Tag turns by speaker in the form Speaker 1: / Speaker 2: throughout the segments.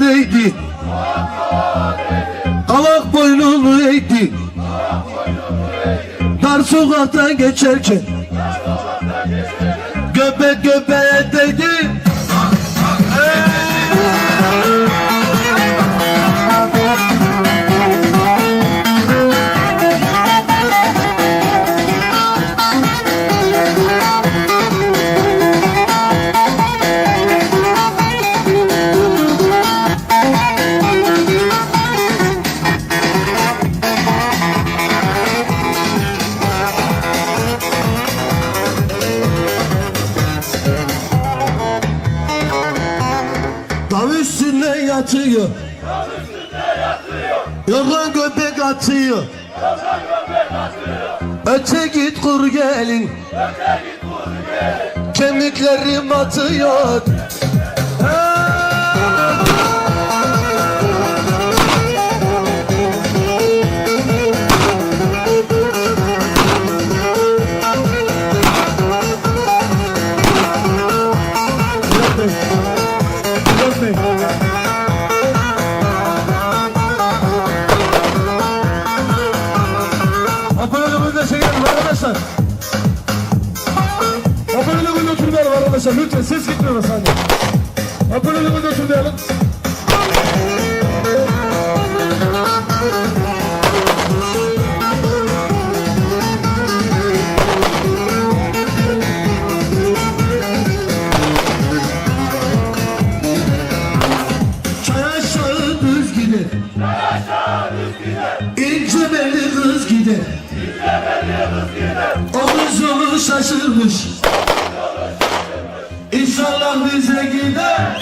Speaker 1: değdi, kavak boynunu eğdi. Dar sokaktan geçerken göbek göbeğe değdi. Dam üstünde yatıyor, yorgan göbek atıyor. Öte git kur gelin, kemiklerim atıyor. Hoparlörümüzde çekelim arkadaşlar. Hoparlörümüzde oturmayalım arkadaşlar. Lütfen ses gitmiyor saniye. Hoparlörümüzde oturmayalım. Çay aşağı düz gider, İnce belli kız gider. O kız yolu şaşırmış, İnşallah bize gider.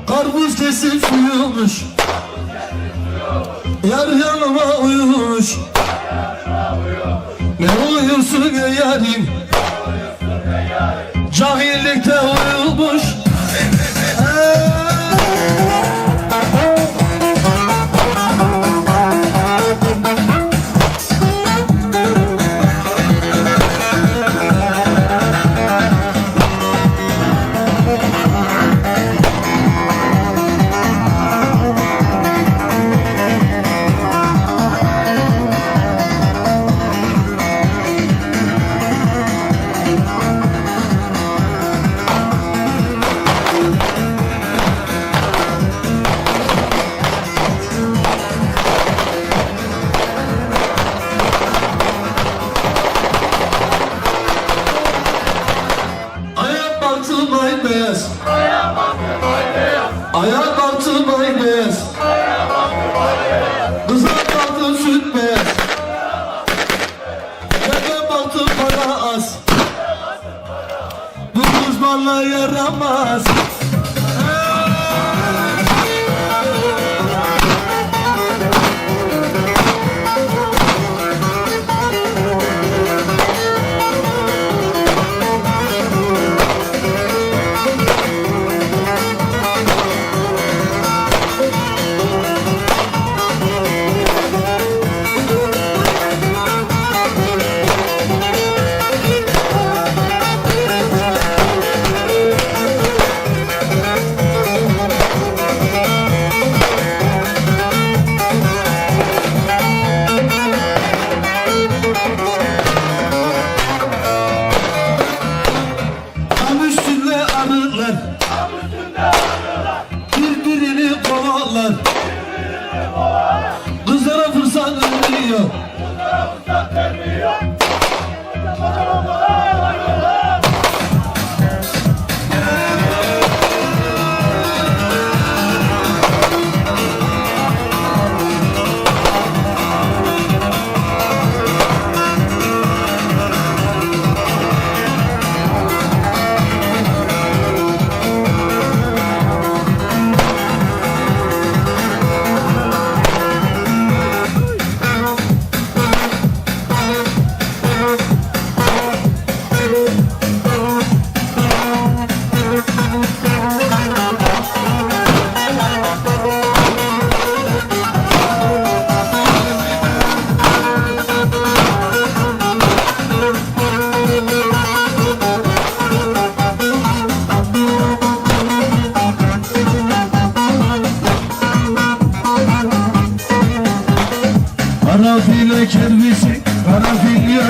Speaker 1: Karpuz kesip uyumuş, yar yanıma uyumuş. Ne uyursun ya yarim, cahillikte uyumuş. Ayak baktım ay beyaz, ayak baktım ay beyaz, kıza baktım süt beyaz, ben baktım bana az. Bu kız bana yaramaz.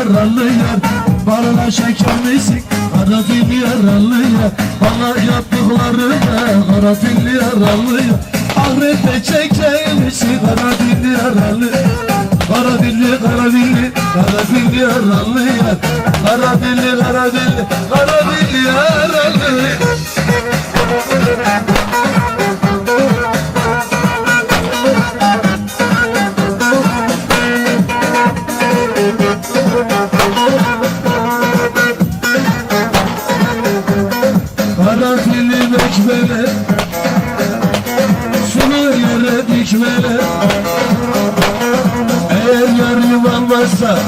Speaker 1: yaralı yar. Bana şeker misin? Kara dilli yaralı yar. Bana yaptıklarını kara dilli yaralı yar. Ahirette çekeceğimizi kara dilli yaralı. Kara dilli, kara dilli, kara dilli yaralı yar. Kara dilli, kara dilli, kara dilli yaralı. Kara dilli bekmele, sulu yere dikmele. Eğer yarım almazsa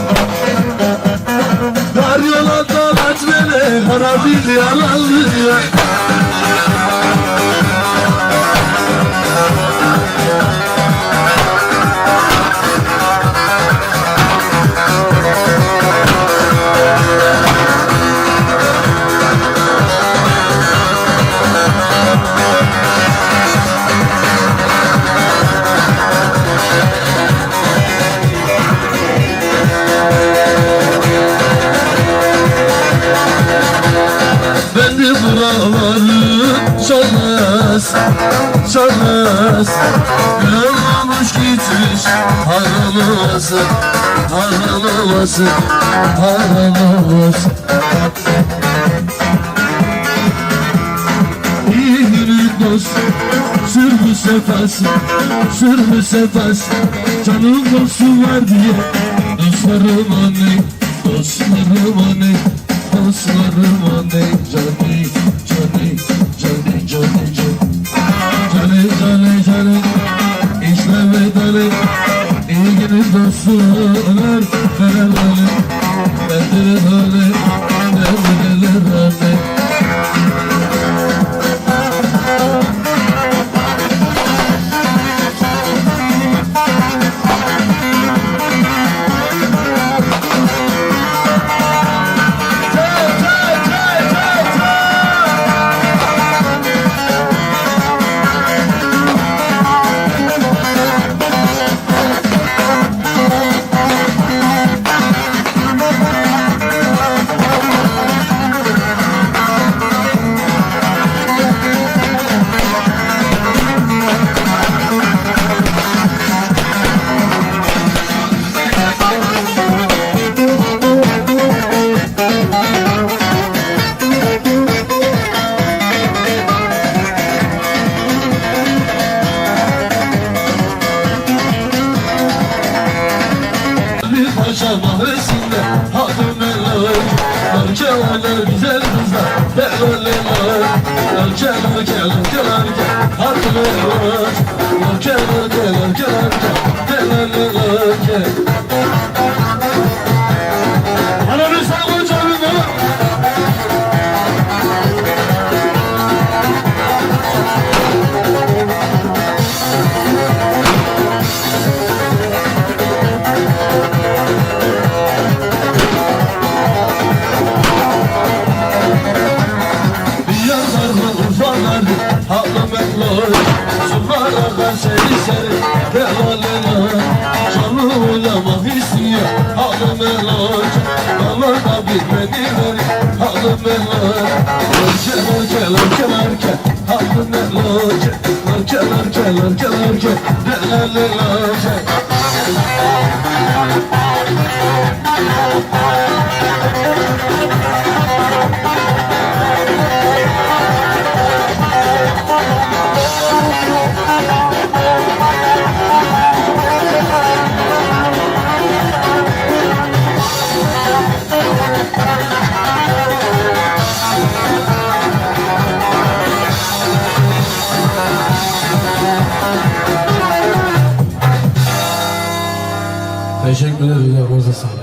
Speaker 1: dar yola dalat beni. Kara dilli yaralı yar. Beni buraları çalmaz, çalmaz. Gülüm olmuş gitmiş, haralamasın, haralamasın, haralamasın. İyi günün dost, sürgü sefası, sürgü sefası. Canım dostum var diye, dostlarım anne, dostlarım anne. Dostlarım anne, Johnny, Johnny, Johnny, Johnny, Johnny, Johnny, Johnny, İşleme dali, ilgili dostlar, fenerleri, bendireleri, bendireleri. Mahresinde hadım eller, narkeler güzel kızlar, belalar, narkeler, hadım eller, narkeler, belalar. Ananı sağ ol canım. Sunlardan seni seni belalar. Canlı oynamak istiyor halim elar. Dağlar da bilmediler halim elar. Larke larke larke halim elar. Larke larke larke larke belalar. Teşekkür ederim. Sağ olasın.